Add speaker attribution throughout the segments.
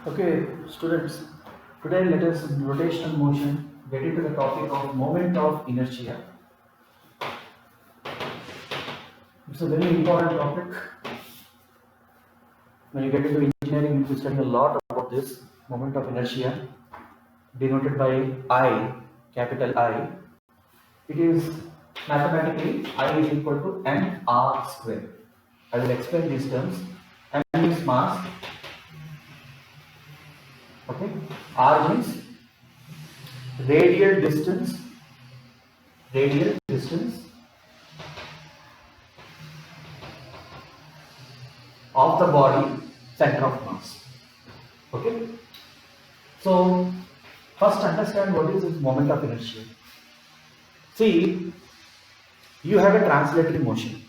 Speaker 1: Okay, students, today let us in rotational motion get into the topic of moment of inertia. It's a very important topic. When you get into engineering, you will study a lot about this moment of inertia, denoted by I, capital I. It is mathematically I is equal to mr square. I will explain these terms. M means mass, okay. R means radial distance, radial distance of the body center of mass. Okay. So first understand what is this moment of inertia. See, you have a translatory motion.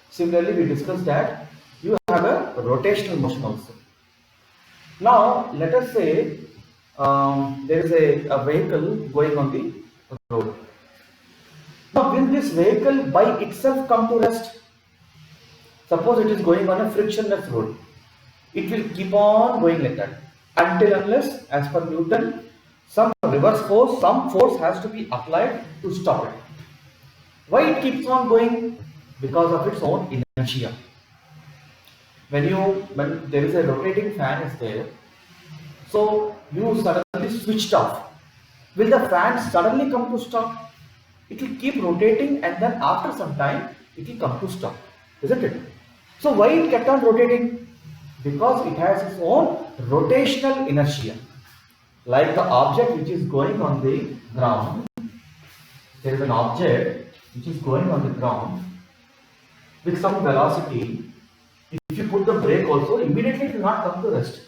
Speaker 1: Similarly, we discussed that you have a rotational motion also. Now let us say there is a vehicle going on the road. Now will this vehicle by itself come to rest? Suppose it is going on a frictionless road. It will keep on going like that until unless, as per Newton, some reverse force, some force has to be applied to stop it. Why it keeps on going? Because of its own inertia. When there is a rotating fan is there, so you suddenly switched off. Will the fan suddenly come to stop? It will keep rotating and then after some time it will come to stop, isn't it? So why it kept on rotating? Because it has its own rotational inertia. Like the object which is going on the ground, there is an object which is going on the ground with some velocity. If you put the brake also, immediately it will not come to rest.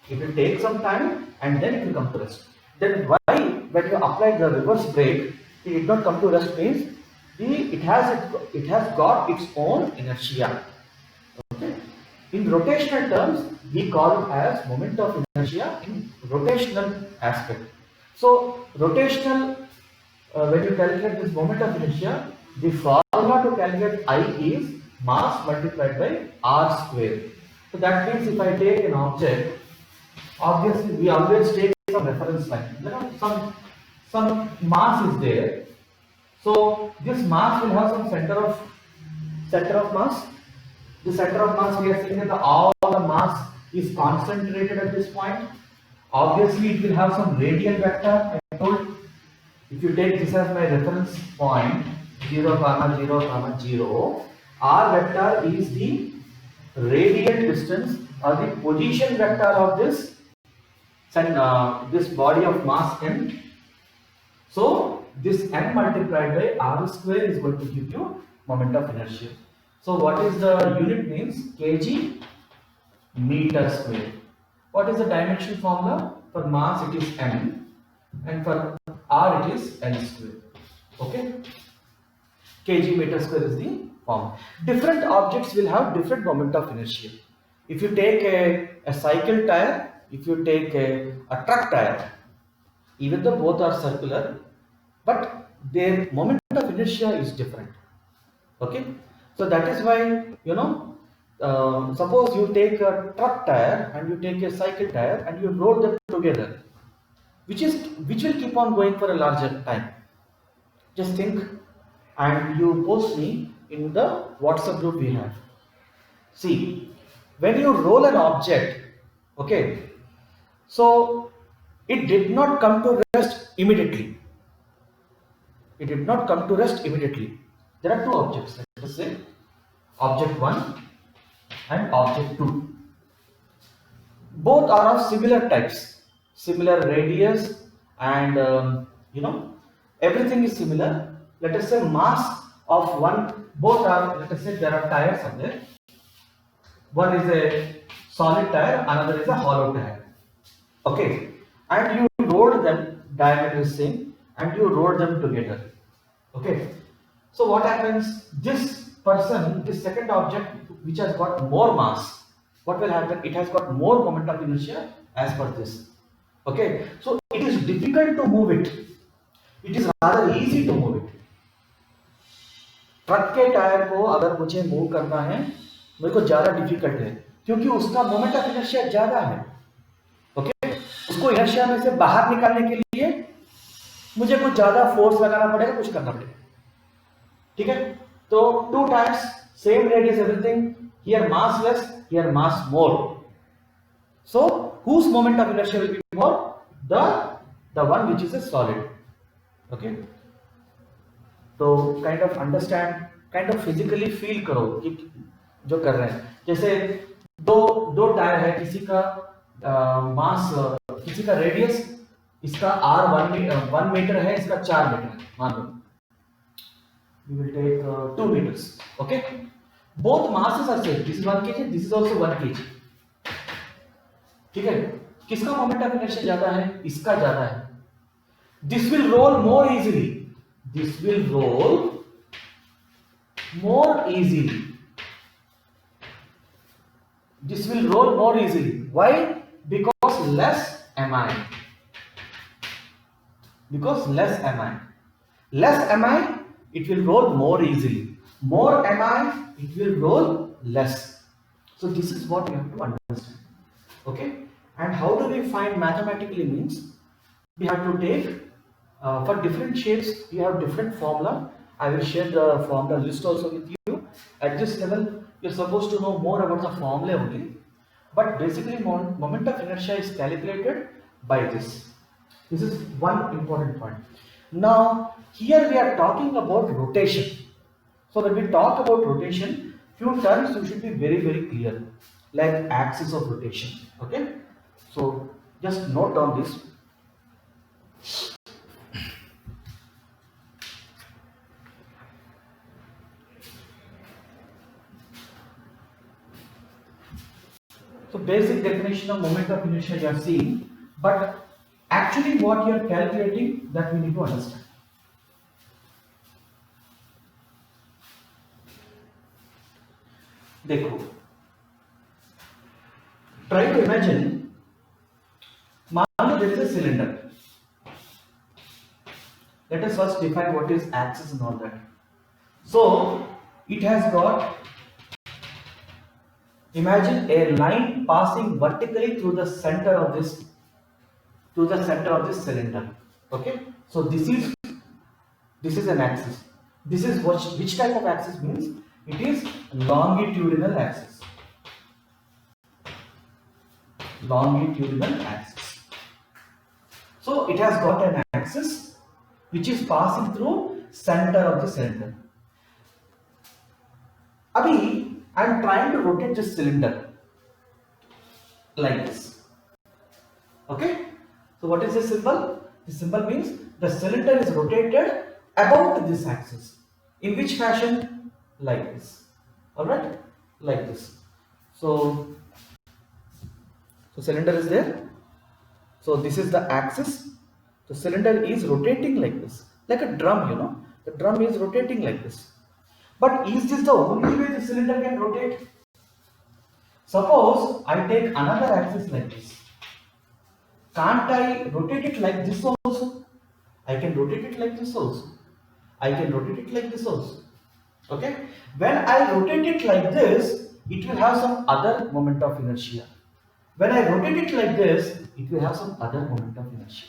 Speaker 1: It will take some time and then it will come to rest. Then why when you apply the reverse brake, it did not come to rest means it has got its own inertia. Okay. In rotational terms, we call it as moment of inertia in rotational aspect. So rotational, when you calculate this moment of inertia, the formula to calculate I is mass multiplied by r square. So that means if I take an object, obviously we always take some reference line. You know, some mass is there. So this mass will have some center of mass. The center of mass, we are saying that all the mass is concentrated at this point. Obviously, it will have some radial vector. I told, if you take this as my reference point 0, 0, 0, r vector is the radial distance or the position vector of this this body of mass n. So this n multiplied by r square is going to give you moment of inertia. So what is the unit means? Kg meter square. What is the dimension formula? For mass it is m and for r it is l square. Okay. Kg meter square is the formula. Different objects will have different moment of inertia. If you take a cycle tire, if you take a truck tire, even though both are circular, but their moment of inertia is different. Okay. So that is why, suppose you take a truck tire and you take a cycle tire and you roll them together, which will keep on going for a larger time. Just think and you post me in the WhatsApp group we have. See, when you roll an object, okay, so it did not come to rest immediately. It did not come to rest immediately. There are two objects, let us say object 1 and object 2. Both are of similar types, similar radius, and everything is similar. Let us say mass of one, both are, let us say there are tires are there. One is a solid tire, another is a hollow tire. Okay, and you rolled them, diameter is same, and you rolled them together. Okay, so what happens? This person, this second object which has got more mass, what will happen? It has got more moment of inertia as per this. Okay, so it is difficult to move it. It is rather easy to move it. Truck के tyre को अगर मुझे move करना है, मेरे को ज्यादा difficult है क्योंकि उसका मोमेंट ऑफ इनर्शिया ज्यादा है. उसको इनर्शिया में से बाहर निकालने के लिए मुझे कुछ ज्यादा फोर्स लगाना पड़ेगा, कुछ करना पड़ेगा, ठीक है। तो 2 times same radius everything, here mass less, here mass more. So whose moment of inertia will be more? The one which is a solid. Okay, तो kind of understand, kind of physically feel करो कि जो कर रहे हैं। जैसे दो tyre है, किसी का मास, किसी का रेडियस, इसका r 1 मीटर है, इसका 4 मीटर है, मान लो we will take 2 meters. Okay, both masses are same, this is 1 kg, this is also 1 kg, ठीक है। किसका मोमेंट ऑफ इनर्शिया ज्यादा है? इसका ज्यादा है। This will roll more easily, this will roll more easily, this will roll more easily. Why? Because less mi, because less mi, less mi, it will roll more easily, more mi, it will roll less. So this is what you have to understand. Okay, and how do we find mathematically? Means we have to take for different shapes we have different formula. I will share the formula list also with you. At this level you're supposed to know more about the formula only, but basically moment of inertia is calculated by this. This is one important point. Now here we are talking about rotation. So when we talk about rotation, few terms you should be very clear, like axis of rotation. Okay, so just note down this. So basic definition of moment of inertia you have seen, but actually what you are calculating, that we need to understand. देखो, try to imagine, मान लो there is a cylinder. Let us first define what is axis and all that. So it has got, imagine a line passing vertically through the center of this, cylinder. Okay, so this is an axis. This is which type of axis? Means it is longitudinal axis. Longitudinal axis. So it has got an axis which is passing through center of the cylinder. Abhi I am trying to rotate this cylinder like this. Okay, so what is this symbol? This symbol means the cylinder is rotated about this axis. In which fashion? Like this. Alright, like this. So cylinder is there. So this is the axis. The cylinder is rotating like this, like a drum, you know. The drum is rotating like this. But is this the only way the cylinder can rotate? Suppose I take another axis like this. Can't I rotate it like this also? I can rotate it like this also. I can rotate it like this also. Okay? When I rotate it like this, it will have some other moment of inertia. When I rotate it like this, it will have some other moment of inertia.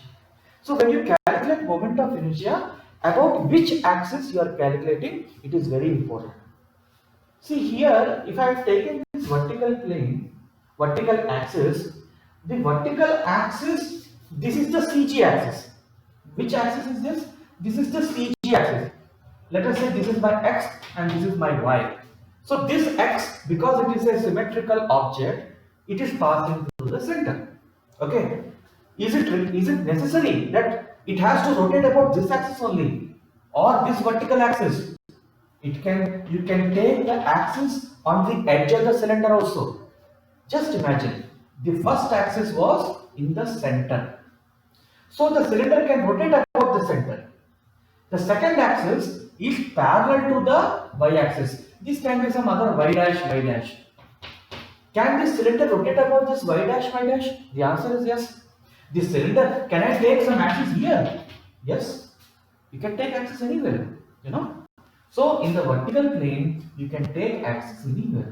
Speaker 1: So when you calculate moment of inertia, about which axis you are calculating, it is very important. See here, if I have taken this vertical plane, vertical axis, the vertical axis, this is the CG axis. Which axis is this? This is the CG axis. Let us say this is my x and this is my y. So this x, because it is a symmetrical object, it is passing through the center. Okay. Is it necessary that it has to rotate about this axis only or this vertical axis? You can take the axis on the edge of the cylinder also. Just imagine, the first axis was in the center. So the cylinder can rotate about the center. The second axis is parallel to the y-axis. This can be some other y dash. Can this cylinder rotate about this y dash? The answer is yes. This cylinder, can I take some axis here? Yes. You can take axis anywhere, you know. So in the vertical plane, you can take axis anywhere.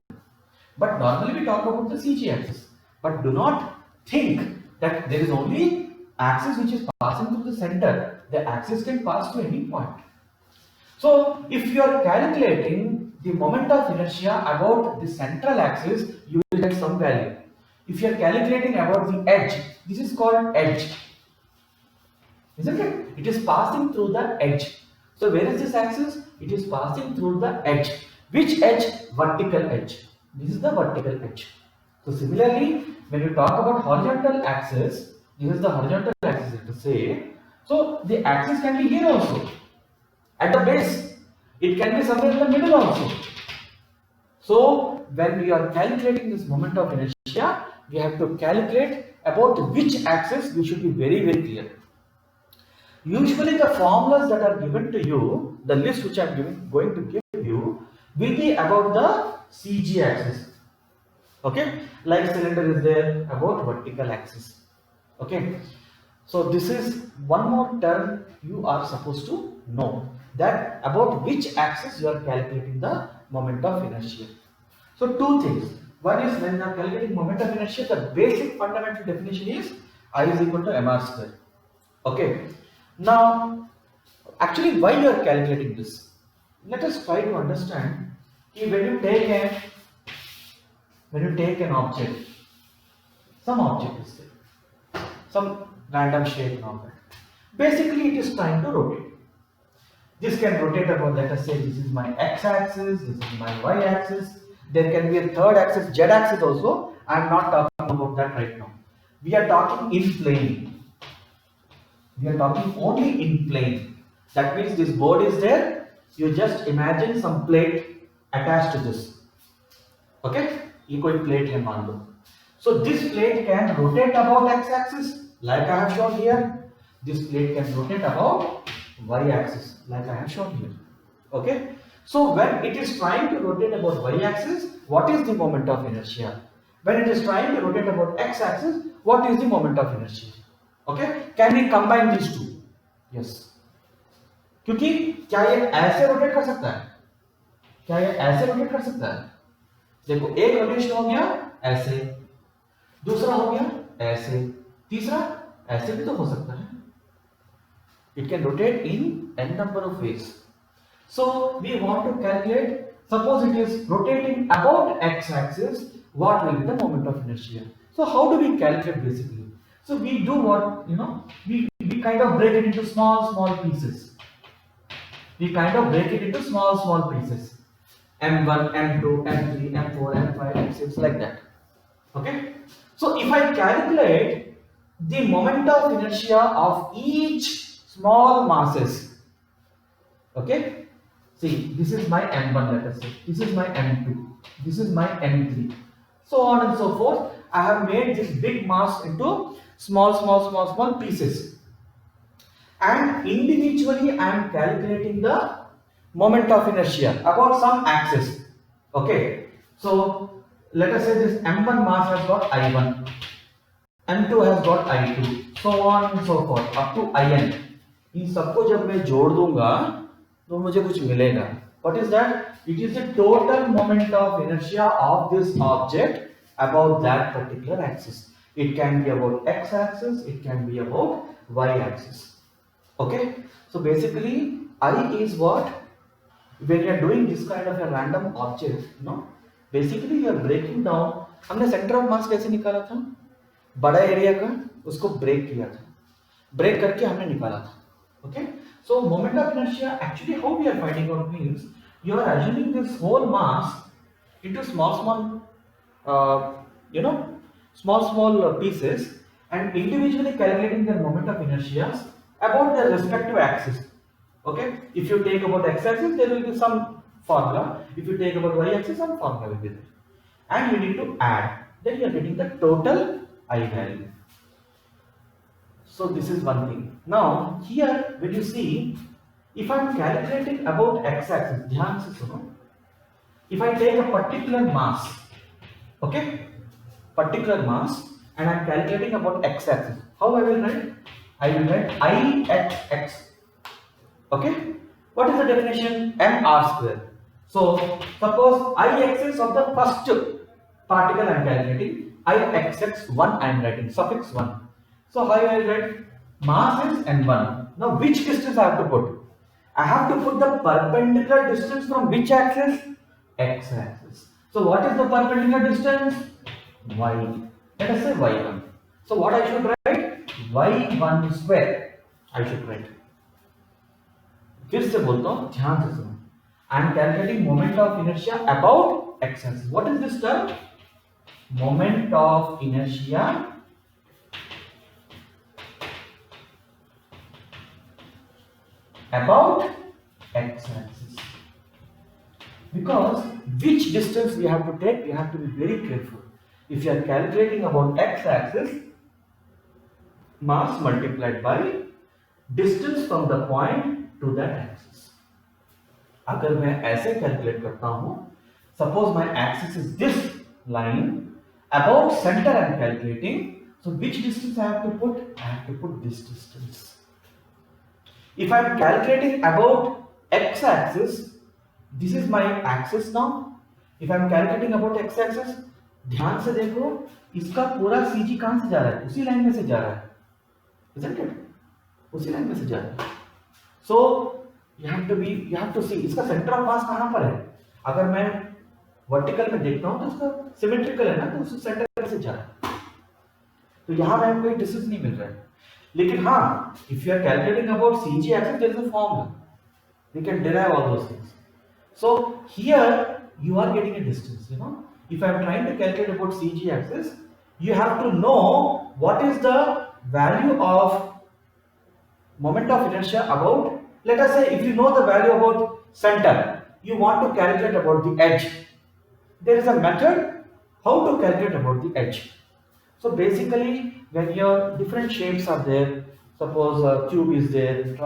Speaker 1: But normally we talk about the CG axis. But do not think that there is only axis which is passing through the center. The axis can pass to any point. So if you are calculating the moment of inertia about the central axis, you will get some value. If you are calculating about the edge, this is called edge, isn't it? It is passing through the edge. So where is this axis? It is passing through the edge. Which edge? Vertical edge. This is the vertical edge. So similarly, when you talk about horizontal axis, this is the horizontal axis to say. So the axis can be here also, at the base. It can be somewhere in the middle also. So when we are calculating this moment of inertia, we have to calculate about which axis. We should be very, very clear. Usually the formulas that are given to you, the list which I am going to give you, will be about the CG axis. Okay, like cylinder is there about vertical axis. Okay, so this is one more term you are supposed to know, that about which axis you are calculating the moment of inertia. So two things. One is when you are calculating moment of inertia, the basic fundamental definition is I is equal to mr square. Okay. Now, actually, why you are calculating this? Let us try to understand. When you take an object, some object is there, some random shape and all that. Basically, it is trying to rotate. This can rotate about, let us say, this is my x-axis, this is my y-axis. There can be a third axis, z-axis also. I am not talking about that right now. We are talking in plane. We are talking only in plane. That means this board is there. You just imagine some plate attached to this. Okay? Equal plate है मान लो. So this plate can rotate about x-axis, like I have shown here. This plate can rotate about y-axis, like I have shown here. Okay? So when it is trying to rotate about y-axis, what is the moment of inertia? When it is trying to rotate about x-axis, what is the moment of inertia? Okay? Can we combine these two? Yes. क्योंकि क्या ये ऐसे rotate कर सकता है? क्या ये ऐसे रोटेट कर सकता है? देखो, एक रोटेशन हो गया ऐसे, दूसरा हो गया ऐसे, तीसरा ऐसे भी तो हो सकता है. It can rotate in n number of ways. So we want to calculate. Suppose it is rotating about x-axis. What will be the moment of inertia? So how do we calculate basically? So we do what, we kind of break it into small pieces. We kind of break it into small pieces. M1, M2, M3, M4, M5, M6, like that. Okay? So if I calculate the moment of inertia of each small masses, okay? See, this is my M1, let us say. This is my M2. This is my M3. So on and so forth. I have made this big mass into small pieces. And individually I am calculating the moment of inertia about some axis. Okay. So let us say this M1 mass has got I1. M2 has got I2. So on and so forth up to In. इन सबको जब मैं जोड़ दूंगा तो मुझे कुछ मिलेगा. What is that? It is the total moment of inertia of this object about that particular axis. It can be about x-axis, it can be about y-axis. Okay? So basically, I is what? When you are doing this kind of a random object, basically you are breaking down. हमने center of mass कैसे निकाला था? बड़ा area का उसको break किया था. Break करके हमने निकाला था. Okay? So moment of inertia, actually how we are finding out means, you are assuming this whole mass into small pieces and individually calculating their moment of inertia about their respective axis. Okay? If you take about x-axis, there will be some formula. If you take about y-axis, some formula will be there. And you need to add. Then you are getting the total I value. So this is one thing. Now here when you see, if I am calculating about x-axis, ध्यान से सुनो. If I take a particular mass, okay, particular mass, and I am calculating about x-axis, how I will write? I will write I at x. Okay. What is the definition? mr square. So suppose I-axis of the first particle I am calculating, I xx1 I am writing suffix 1. So how I write? Mass is n1. Now which distance I have to put? I have to put the perpendicular distance from which axis? X axis. So what is the perpendicular distance? Y. Let us say y1. So what I should write? y1 square. I should write. फिर से बोलता हूँ, ध्यान से सुनो. I am calculating moment of inertia about x axis. What is this term? Moment of inertia about x axis. Because which distance we have to take, we have to be very careful. If you are calculating about x axis, mass multiplied by distance from the point to that axis. अगर मैं ऐसे calculate करता हूं, suppose my axis is this line, about center I am calculating, so which distance I have to put? I have to put this distance. If I am calculating about x axis, this is my axis now. If I am calculating about x axis, ध्यान से देखो, इसका पूरा CG कहां से जा रहा है? उसी लाइन में से जा रहा है, isn't it? उसी लाइन में से जा रहा है. So you have to see इसका सेंटर ऑफ मास कहां पर है. अगर मैं वर्टिकल में देखता हूं तो उसका सिमेट्रिकल है ना, तो उस सेंटर से जा रहा है. तो यहां में कोई डिस्टेंस नहीं मिल रहा है. लेकिन हाँ, if you are calculating about CG axis, there is a formula. We can derive all those things. So here you are getting a distance. If I am trying to calculate about CG axis, you have to know what is the value of moment of inertia about. Let us say if you know the value about center, you want to calculate about the edge. There is a method how to calculate about the edge. So basically, when your different shapes are there, suppose a tube is there,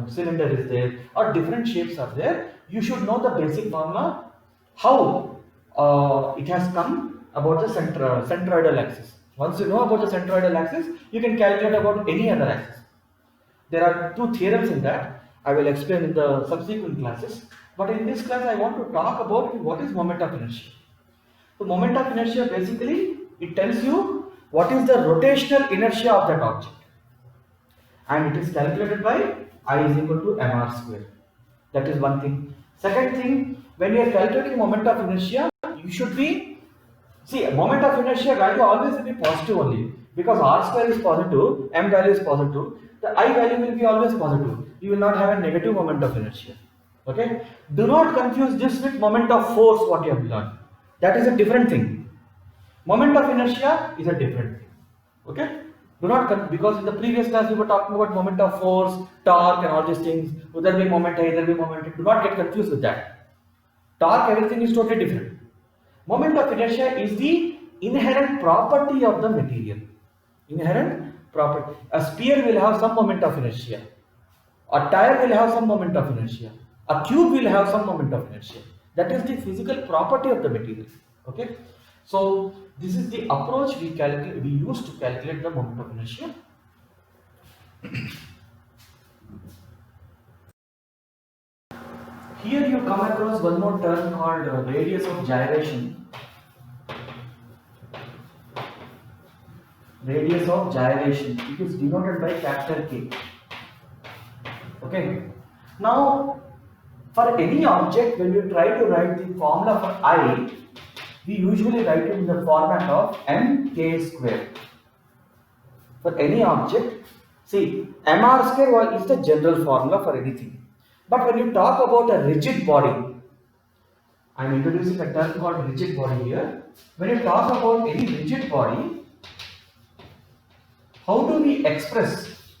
Speaker 1: cylinder is there, or different shapes are there, you should know the basic formula how it has come about the centroidal axis. Once you know about the centroidal axis, you can calculate about any other axis. There are two theorems in that. I will explain in the subsequent classes. But in this class, I want to talk about what is moment of inertia. So moment of inertia, basically, it tells you what is the rotational inertia of that object. And it is calculated by I is equal to mr square. That is one thing. Second thing, when you are calculating moment of inertia, you should be, see, moment of inertia value always will be positive only. Because r square is positive, m value is positive, the I value will be always positive. You will not have a negative moment of inertia. Okay? Do not confuse this with moment of force, what you have learned. That is a different thing. Moment of inertia is a different thing. Okay? Do not, because in the previous class we were talking about moment of force, torque and all these things. Will there be moment A, there will be moment A. Do not get confused with that. Torque, everything is totally different. Moment of inertia is the inherent property of the material. Inherent property. A sphere will have some moment of inertia. A tire will have some moment of inertia. A cube will have some moment of inertia. That is the physical property of the material. Okay. So this is the approach we use to calculate the moment of inertia. Here you come across one more term called radius of gyration. Radius of gyration. It is denoted by capital K. Okay. Now, for any object, when you try to write the formula for I, we usually write it in the format of mk square. For any object, see, mr square is the general formula for anything. But when you talk about a rigid body, I am introducing a term called rigid body here. When you talk about any rigid body, how do we express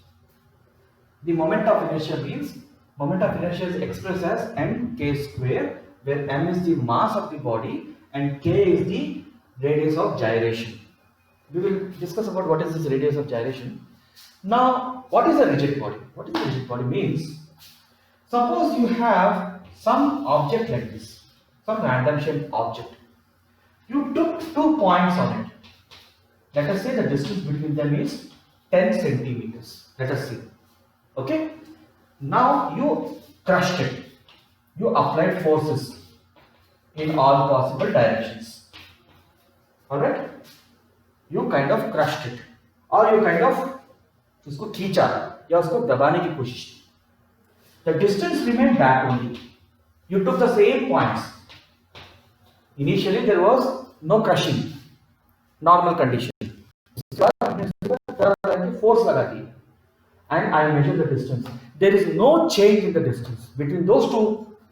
Speaker 1: the moment of inertia? Means moment of inertia is expressed as mk square, where m is the mass of the body and k is the radius of gyration. We will discuss about what is this radius of gyration. Now, what is a rigid body? What is a rigid body means? Suppose you have some object like this, some random shaped object. You took 2 points on it. Let us say the distance between them is 10 centimeters. Let us see. Okay. Now you crushed it. You applied forces in all possible directions. Alright. You kind of crushed it. और you kind of उसको खींचा या उसको दबाने की कोशिश की, the distance remain back only, you took the same points, initially there was no crushing, normal condition, उसके बाद आपने फोर्स लगा दी and I measure the distance. There is no change in the distance between those two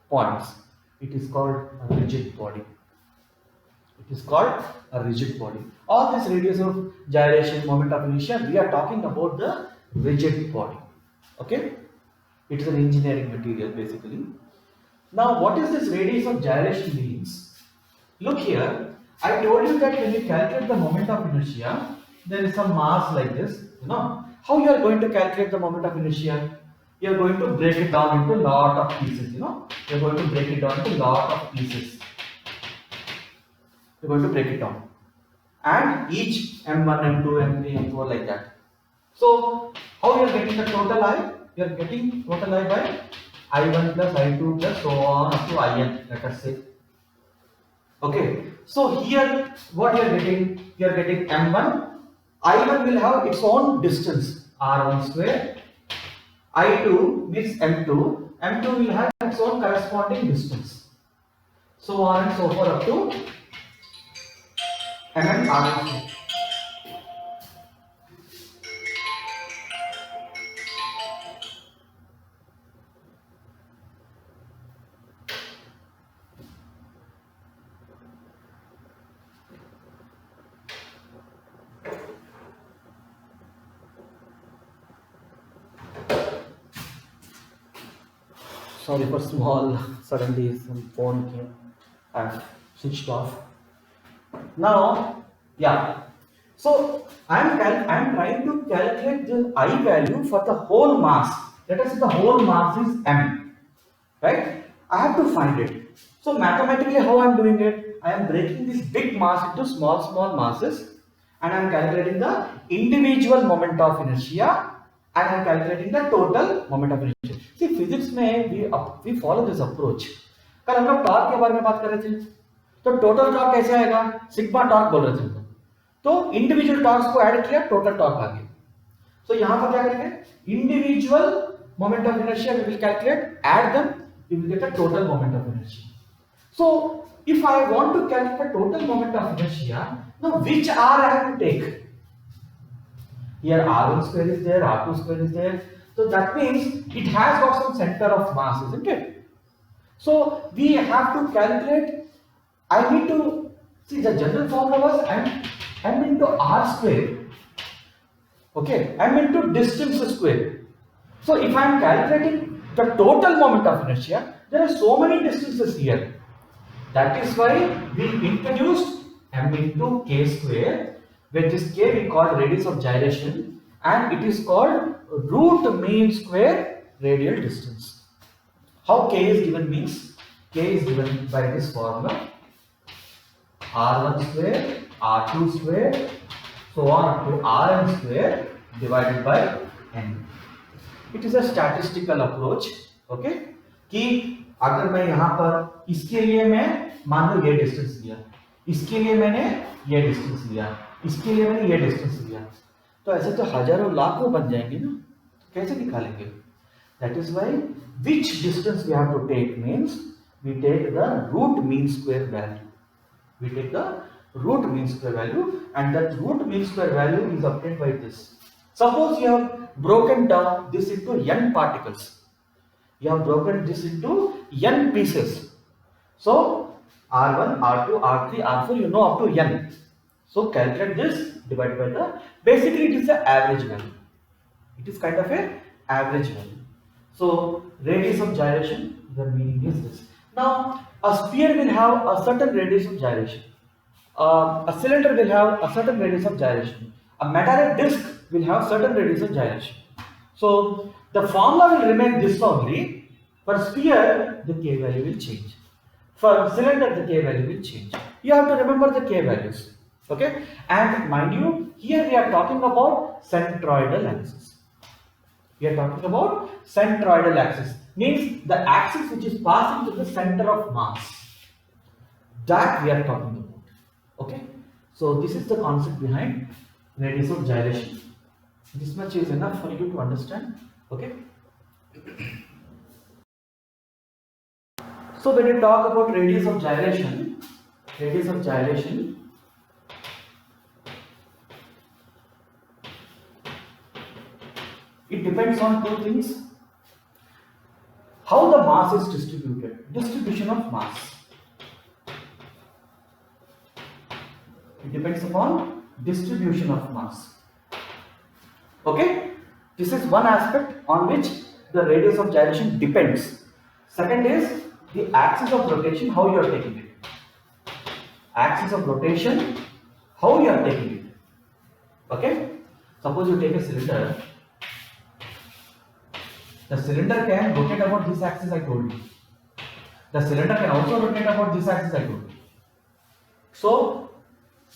Speaker 1: points. It is called a rigid body. It is called a rigid body. All this radius of gyration, moment of inertia, we are talking about the rigid body. Okay? It is an engineering material basically. Now, what is this radius of gyration means? Look here. I told you that when you calculate the moment of inertia, there is some mass like this, you know. How you are going to calculate the moment of inertia? You are going to break it down into lot of pieces, you know. You are going to break it down into lot of pieces. You are going to break it down. And each M1, M2, M3, M4 like that. So, how you are getting the total I? You are getting total I by I1 plus I2 plus so on up to IN, let us say. Okay. So, here what you are getting? You are getting M1. I1 will have its own distance R1 square, I2 means M2, M2 will have its own corresponding distance, so on and so forth up to mm R1 square. Sorry for small, suddenly some phone came and switched off. Now, yeah. So I'm trying to calculate the I value for the whole mass. Let us say the whole mass is m, right? I have to find it. So mathematically, how I'm doing it? I am breaking this big mass into small masses, and I'm calculating the individual moment of inertia. And I am calculating the total moment of inertia. See, physics में we follow this approach. कल हम लोग torque के बारे में बात कर रहे थे, तो टोटल टॉर्क कैसे आएगा? सिग्मा टॉर्क बोल रहे थे हम लोग, तो इंडिविजुअल टॉर्क्स को ऐड किया, टोटल टॉर्क आ गया. तो यहाँ पर क्या करेंगे? Individual moment of inertia we will calculate, add them, we will get a total moment of inertia. So if I want to calculate the total moment of inertia, now which R I have to take? Here R1 square is there, R2 square is there. So that means it has got some center of mass, isn't it? So we have to calculate. I need to see the general formula was m into R square. Okay, m into distance square. So if I am calculating the total moment of inertia, there are so many distances here. That is why we introduced m into k square. Where this k we call radius of gyration, and it is called root mean square radial distance. How k is given means, k is given by this formula, r1 square, r2 square, so on up to rn square divided by n. It is a statistical approach. Okay, कि अगर मैं यहाँ पर इसके लिए मैं मान लो ये डिस्टेंस लिया, इसके लिए मैंने ये डिस्टेंस लिया, इसके लिए मैंने ये डिस्टेंस लिया, तो ऐसे तो हजारों लाखों बन जाएंगे ना, कैसे निकालेंगे? That is why which distance we have to take means we take the root mean square value. We take the root mean square value, and that root mean square value is obtained by this. Suppose you have broken down this into n particles. You have broken this into n pieces. So R1, R2, R3, R4, you know up to n. So calculate this divided by the, basically it is the average value. It is kind of a average value. So radius of gyration, the meaning is this. Now a sphere will have a certain radius of gyration. A cylinder will have a certain radius of gyration. A metallic disc will have certain radius of gyration. So the formula will remain this only. For sphere, the k value will change. For cylinder, the k value will change. You have to remember the k values. Okay, and mind you, here we are talking about centroidal axis. We are talking about centroidal axis, means the axis which is passing to the center of mass. That we are talking about. Okay, so this is the concept behind radius of gyration. This much is enough for you to understand. Okay. So when you talk about radius of gyration, it depends on two things. How the mass is distributed, distribution of mass. It depends upon distribution of mass. Okay, this is one aspect on which the radius of gyration depends. Second is the axis of rotation, how you are taking it. Axis of rotation, how you are taking it. Okay, suppose you take a cylinder. The cylinder can rotate about this axis, I told you. The cylinder can also rotate about this axis, I told you. So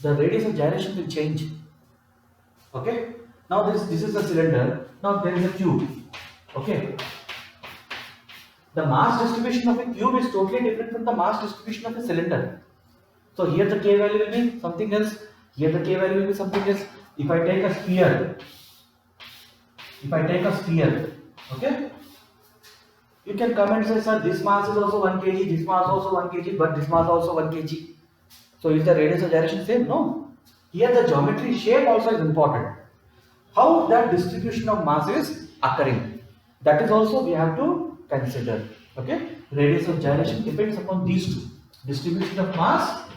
Speaker 1: the radius of gyration will change. Okay. Now this is a cylinder. Now there is a cube. Okay. The mass distribution of a cube is totally different from the mass distribution of a cylinder. So here the k value will be something else. Here the k value will be something else. If I take a sphere, okay, you can come and say, sir, this mass is also 1 kg, this mass also 1 kg, but this mass also 1 kg. So is the radius of gyration same? No. Here the geometry shape also is important. How that distribution of mass is occurring, that is also we have to consider. Okay, radius of gyration depends upon these two: distribution of mass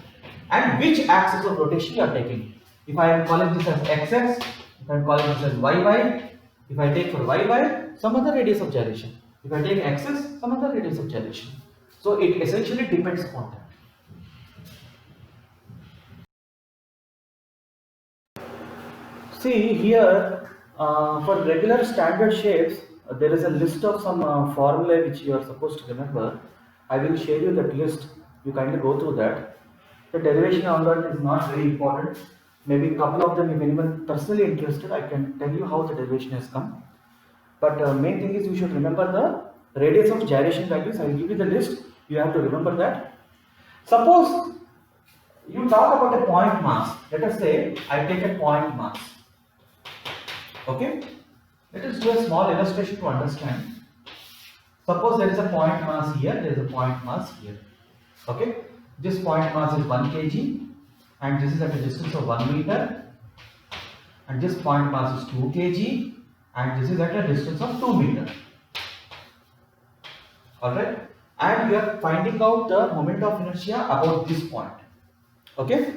Speaker 1: and which axis of rotation you are taking. If I am calling this as xx, if I am calling this as yy, if I take for yy some other radius of gyration, if I take xx some other radius of gyration. So it essentially depends upon that. See here, for regular standard shapes, there is a list of some formulae which you are supposed to remember. I will share you that list. You kindly go through that. The derivation on that is not very important. Maybe a couple of them, if anyone personally interested, I can tell you how the derivation has come. But main thing is you should remember the radius of gyration values. I will give you the list. You have to remember that. Suppose you talk about a point mass. Let us say I take a point mass. Okay, let us do a small illustration to understand. Suppose there is a point mass here, there is a point mass here. Okay, this point mass is 1 kg and this is at a distance of 1 meter, and this point mass is 2 kg and this is at a distance of 2 meter. Alright, and we are finding out the moment of inertia about this point. Okay,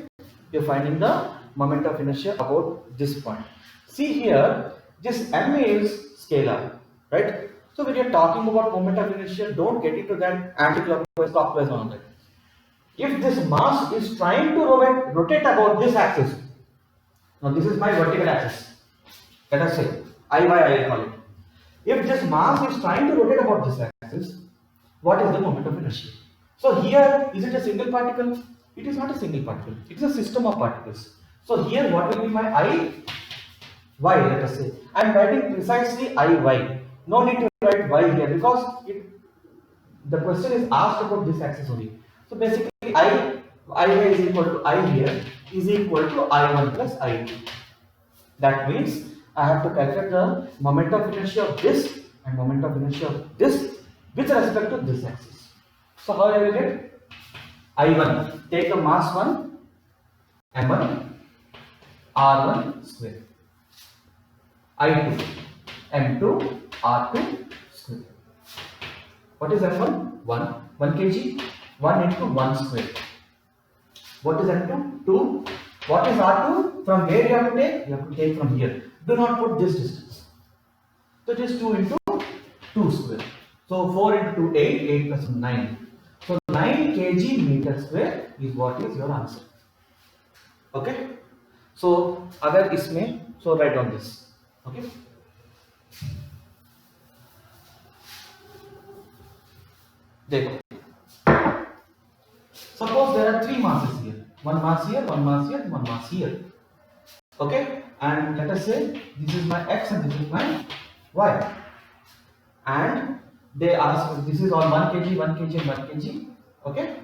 Speaker 1: we are finding the moment of inertia about this point. See here, this m is scalar, right? So when you are talking about moment of inertia, don't get into that anti-clockwise, clockwise on that. If this mass is trying to rotate about this axis, now this is my vertical axis, let us say I will call it. If this mass is trying to rotate about this axis, what is the moment of inertia? So here, is it a single particle? It is not a single particle, it is a system of particles. So here what will be my I? Y, let us say. I am writing precisely Iy. No need to write y here because the question is asked about this axis only. So basically Iy is equal to I here is equal to I1 plus I2. That means I have to calculate the moment of inertia of this and moment of inertia of this with respect to this axis. So how I will get? I1, take the mass 1, m1, r1 square. I2, m2, r2 square. What is m1? 1 kg. 1 into 1 square. What is m2? 2. What is r2? From where you have to take? You have to take from here. Do not put this distance. So it is 2 into 2 square. So 4 into 2, 8. 8 plus 9. So 9 kg meter square is what is your answer. Okay. So अगर इसमें, so write on this. Okay. देखो. Suppose there are 3 masses here. One mass here, one mass here, one mass here. Okay. And let us say this is my x and this is my y. And they ask, this is all 1 kg, 1 kg and 1 kg. Okay.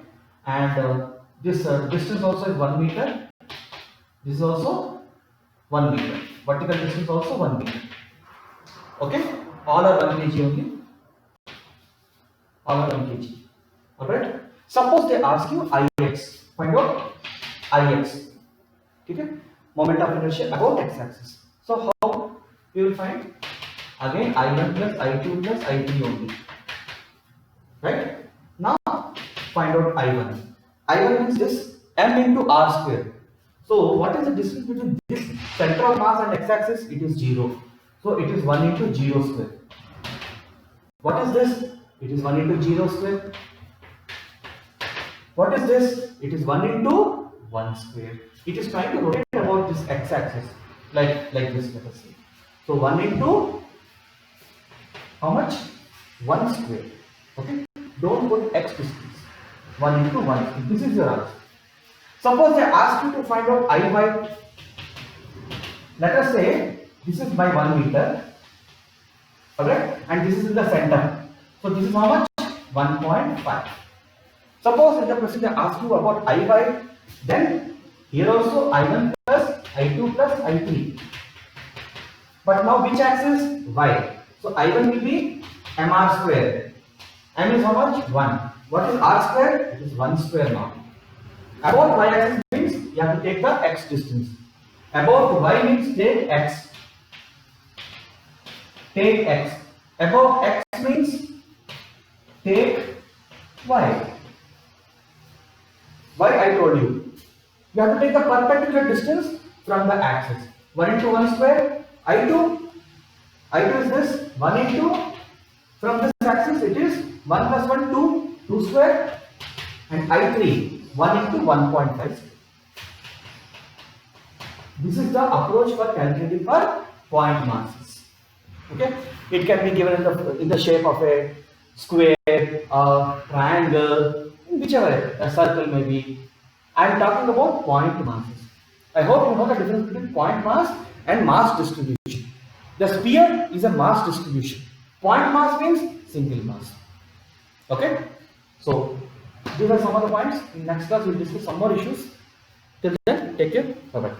Speaker 1: And this distance also is 1 meter. This is also 1 meter. Vertical distance also 1 meter. Okay, all are 1 kg only. All are 1 kg. Alright. Suppose they ask you Ix. Find out Ix. Okay, moment of inertia about x-axis. So how you will find? Again I1 plus I2 plus I3 only. Right? Now find out I1. I1 means this m into r square. So what is the distance between this center of mass and x-axis? It is 0. So it is 1 into 0 square. What is this? It is 1 into 0 square. What is this? It is 1 into 1 square. It is trying to rotate about this x-axis like this, let us say. So 1 into how much? 1 square. Okay. Don't put x distance. 1 into 1. This is your answer. Suppose they ask you to find out Iy. Let us say this is my 1 meter. Alright, and this is in the center. So this is how much? 1.5. Suppose in the question they ask you about Iy, then here also I1 plus I2 plus I3. But now which axis? Y. So I1 will be mr square. M is how much? 1. What is r square? It is 1 square now. About y axis means you have to take the x distance. About y means take x. Take x. About x means take y. Why I told you? You have to take the perpendicular distance from the axis. 1 into 1 square. I2 is this 1 into, from this axis it is 1 plus 1 2 square, and I3 1 into 1.5. This is the approach for calculating for point masses. Okay, it can be given in the shape of a square, a triangle, whichever, a circle maybe. I am talking about point masses. I hope you know the difference between point mass and mass distribution. The sphere is a mass distribution. Point mass means single mass. Okay? So, these are some of the points. In next class, we will discuss some more issues. Till then, take care. Bye bye.